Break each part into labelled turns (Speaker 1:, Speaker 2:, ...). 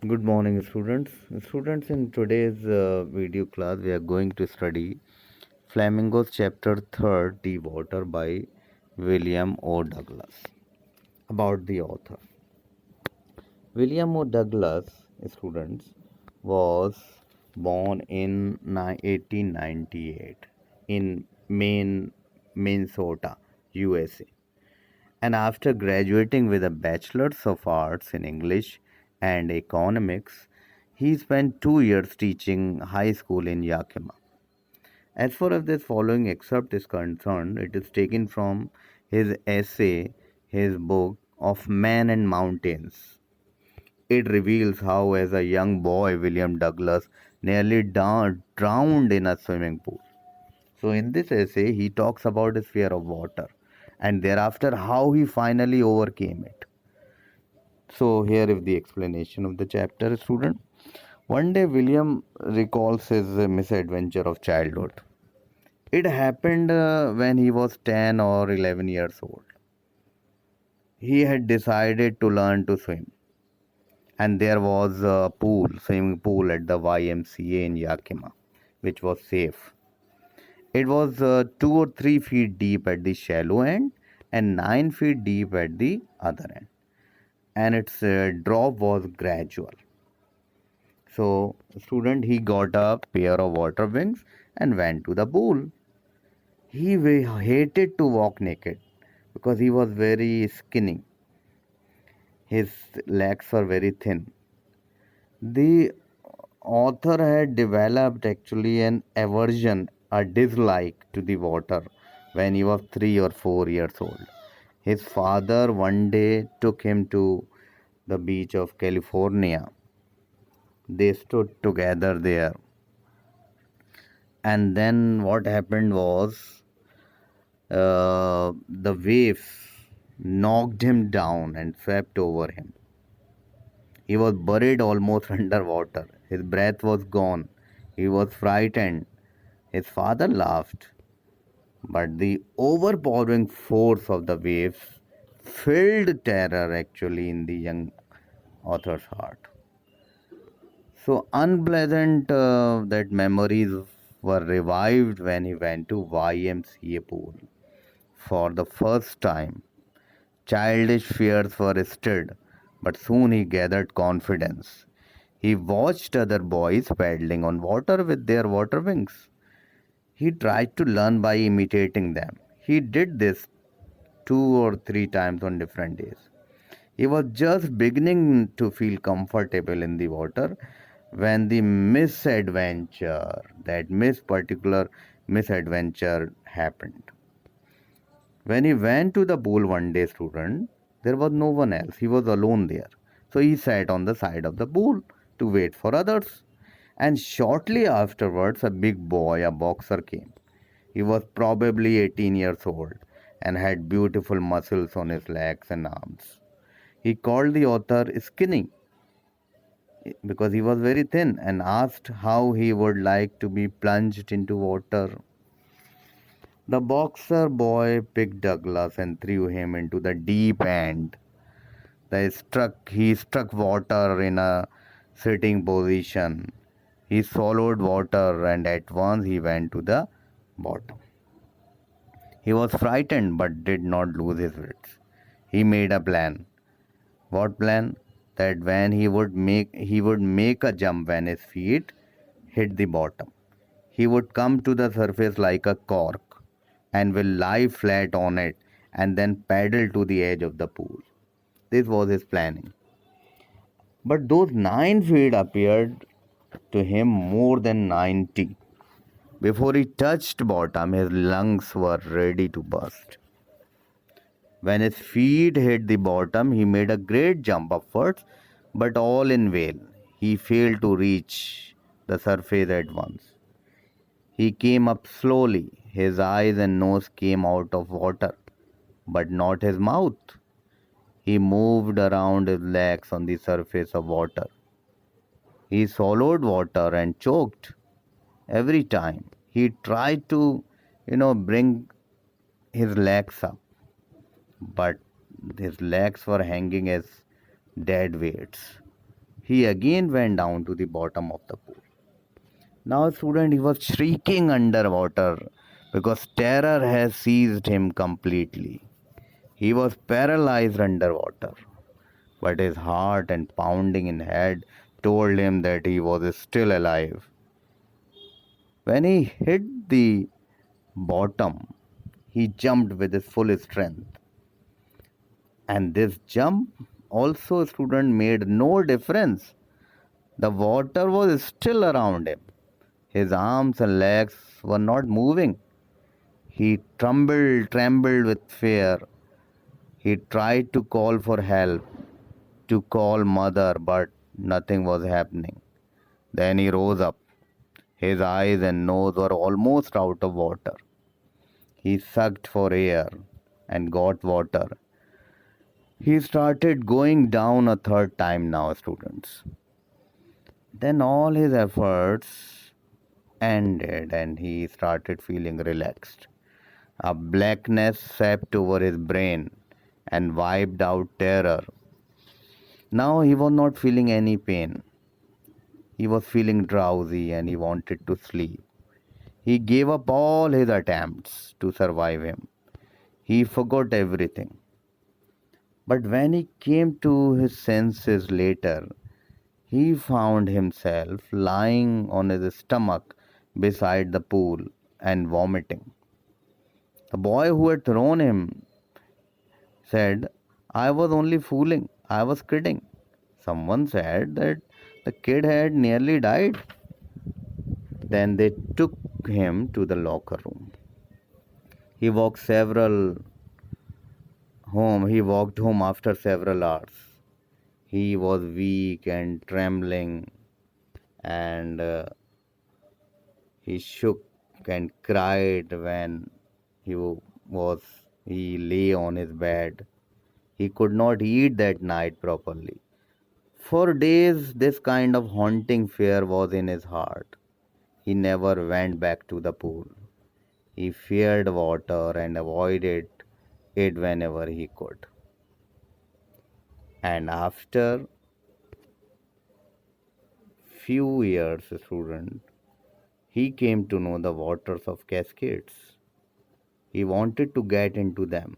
Speaker 1: Good morning, students. Students, in today's video class, we are going to study Flamingos Chapter 3, The Water by William O. Douglas. About the author. William O. Douglas, students, was born in 1898 in Minnesota, USA. And after graduating with a Bachelor's of Arts in English and Economics, he spent 2 years teaching high school in Yakima. As far as this following excerpt is concerned, it is taken from his essay, his book of Man and Mountains. It reveals how, as a young boy, William Douglas nearly drowned in a swimming pool. So, in this essay, he talks about his fear of water and thereafter how he finally overcame it. So, here is the explanation of the chapter, student. One day, William recalls his misadventure of childhood. It happened when he was 10 or 11 years old. He had decided to learn to swim, and there was a swimming pool at the YMCA in Yakima, which was safe. It was 2 or 3 feet deep at the shallow end and 9 feet deep at the other end, and its drop was gradual. So, student, he got a pair of water wings and went to the pool. He hated to walk naked because he was very skinny. His legs were very thin. The author had developed actually an aversion, a dislike to the water when he was 3 or 4 years old. His father one day took him to the beach of California. They stood together there, and then what happened was the waves knocked him down and swept over him. He was buried almost underwater. His breath was gone. He was frightened. His father laughed, but the overpowering force of the waves filled terror actually in the young author's heart. So unpleasant that memories were revived when he went to YMCA pool for the first time. Childish fears were stilled, but soon he gathered confidence. He watched other boys paddling on water with their water wings. He tried to learn by imitating them. He did this 2 or 3 times on different days. He was just beginning to feel comfortable in the water when the misadventure, that particular misadventure happened. When he went to the pool one day, student, there was no one else. He was alone there. So he sat on the side of the pool to wait for others. And shortly afterwards, a big boy, a boxer, came. He was probably 18 years old and had beautiful muscles on his legs and arms. He called the author skinny because he was very thin and asked how he would like to be plunged into water. The boxer boy picked Douglas and threw him into the deep end. He struck water in a sitting position. He swallowed water and at once he went to the bottom. He was frightened but did not lose his wits. He made a plan. What plan? That when he would make a jump when his feet hit the bottom. He would come to the surface like a cork and will lie flat on it and then paddle to the edge of the pool. This was his planning. But those 9 feet appeared to him more than 90. Before he touched bottom, his lungs were ready to burst. When his feet hit the bottom, he made a great jump upwards, but all in vain. He failed to reach the surface at once. He came up slowly. His eyes and nose came out of water, but not his mouth. He moved around his legs on the surface of water. He swallowed water and choked every time. He tried to, bring his legs up, but his legs were hanging as dead weights. He again went down to the bottom of the pool. Now, student, he was shrieking underwater because terror has seized him completely. He was paralyzed underwater, but his heart and pounding in head told him that he was still alive. When he hit the bottom, he jumped with his full strength. And this jump also, student, made no difference. The water was still around him. His arms and legs were not moving. He trembled with fear. He tried to call for help, to call mother, but nothing was happening. Then he rose up. His eyes and nose were almost out of water. He sucked for air and got water. He started going down a third time now, students. Then all his efforts ended and he started feeling relaxed. A blackness swept over his brain and wiped out terror. Now he was not feeling any pain. He was feeling drowsy and he wanted to sleep. He gave up all his attempts to survive him. He forgot everything. But when he came to his senses later, he found himself lying on his stomach beside the pool and vomiting. The boy who had thrown him said, I was only fooling, I was kidding. Someone said that the kid had nearly died. Then they took him to the locker room. He walked he walked home after several hours. He was weak and trembling, and he shook and cried when he was he lay on his bed. He could not eat that night properly. For days this kind of haunting fear was in his heart. He never went back to the pool. He feared water and avoided it whenever he could. And after few years, student, he came to know the waters of cascades. He wanted to get into them.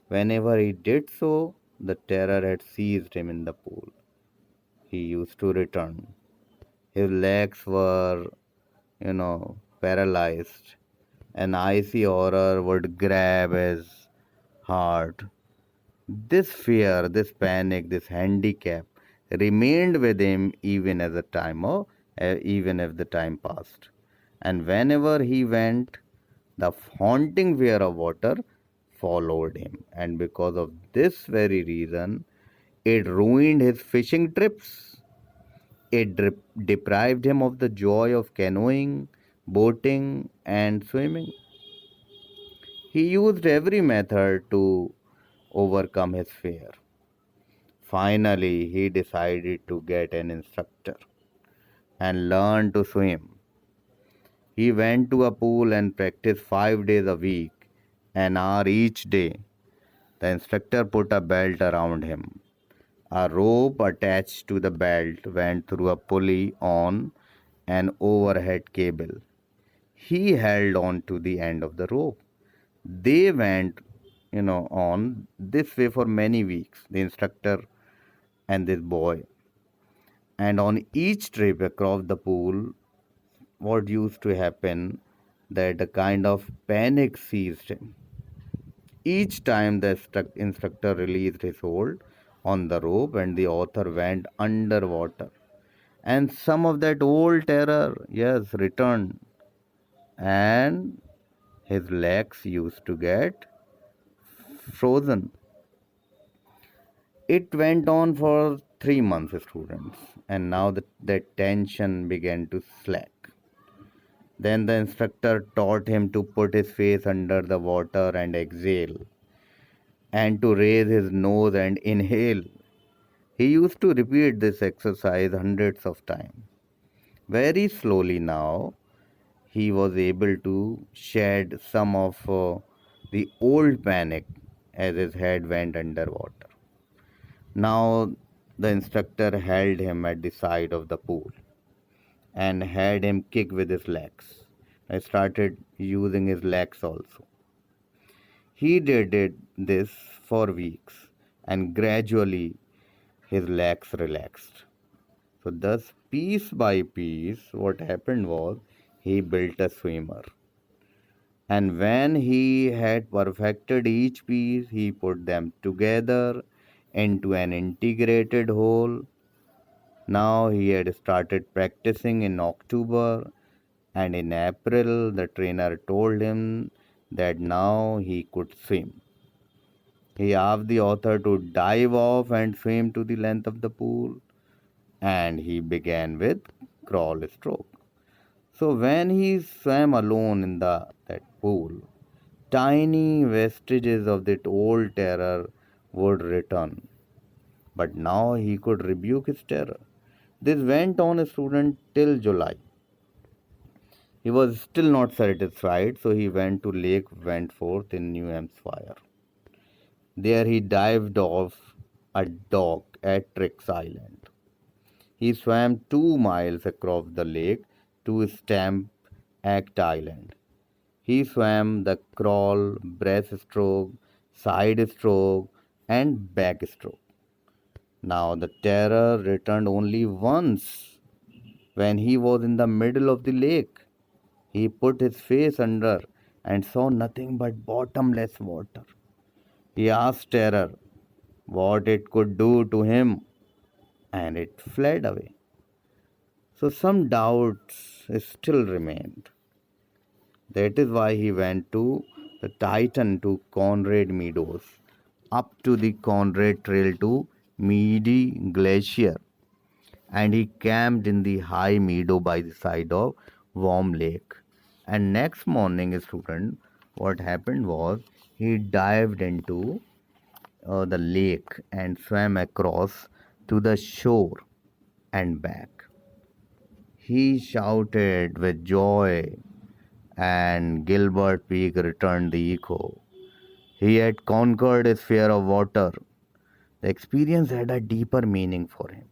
Speaker 1: Whenever he did so, the terror had seized him in the pool. He used to return. His legs were, paralyzed. An icy horror would grab his heart. This fear, this panic, this handicap remained with him even if the time passed. And whenever he went, the haunting fear of water followed him. And because of this very reason, it ruined his fishing trips. It deprived him of the joy of canoeing, boating, and swimming. He used every method to overcome his fear. Finally, he decided to get an instructor and learn to swim. He went to a pool and practiced 5 days a week, an hour each day. The instructor put a belt around him. A rope attached to the belt went through a pulley on an overhead cable. He held on to the end of the rope. They went, on this way for many weeks, the instructor and this boy. And on each trip across the pool, what used to happen that a kind of panic seized him. Each time the instructor released his hold on the rope and the author went underwater. And some of that old terror, yes, returned. And his legs used to get frozen. It went on for 3 months, students, and now the tension began to slack. Then the instructor taught him to put his face under the water and exhale, and to raise his nose and inhale. He used to repeat this exercise hundreds of times. Very slowly now, he was able to shed some of the old panic as his head went underwater. Now The instructor held him at the side of the pool and had him kick with his legs. I started using his legs also. He this for weeks, and gradually his legs relaxed. So, thus, piece by piece, what happened was he built a swimmer. And when he had perfected each piece, he put them together into an integrated whole. Now he had started practicing in October, and in April, the trainer told him that now he could swim. He asked the author to dive off and swim to the length of the pool, and he began with crawl stroke. So when he swam alone in that pool, tiny vestiges of that old terror would return. But now he could rebuke his terror. This went on, a student, till July. He was still not satisfied, so he went to Lake Wentworth in New Hampshire. There he dived off a dock at Trix Island. He swam 2 miles across the lake to Stamp Act Island. He swam the crawl, breaststroke, side stroke, and backstroke. Now the terror returned only once when he was in the middle of the lake. He put his face under and saw nothing but bottomless water. He asked terror what it could do to him, and it fled away. So some doubts still remained. That is why he went to the Titan to Conrad Meadows, up to the Conrad Trail to Meade Glacier, and he camped in the high meadow by the side of Warm Lake. And next morning, student, what happened was he dived into the lake and swam across to the shore and back. He shouted with joy, and Gilbert Peak returned the echo. He had conquered his fear of water. The experience had a deeper meaning for him.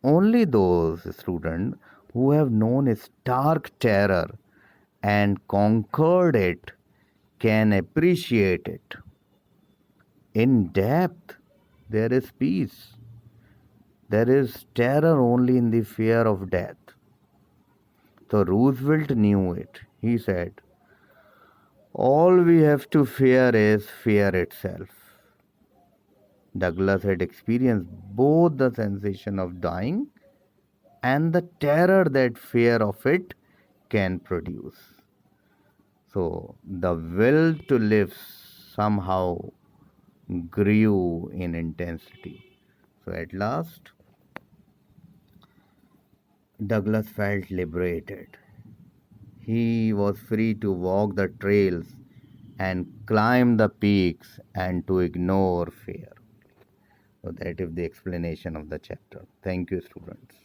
Speaker 1: Only those students who have known a stark terror and conquered it can appreciate it. In depth, there is peace. There is terror only in the fear of death. So Roosevelt knew it. He said, all we have to fear is fear itself. Douglas had experienced both the sensation of dying and the terror that fear of it can produce. So the will to live somehow grew in intensity. So at last, Douglas felt liberated. He was free to walk the trails and climb the peaks and to ignore fear. So that is the explanation of the chapter. Thank you, students.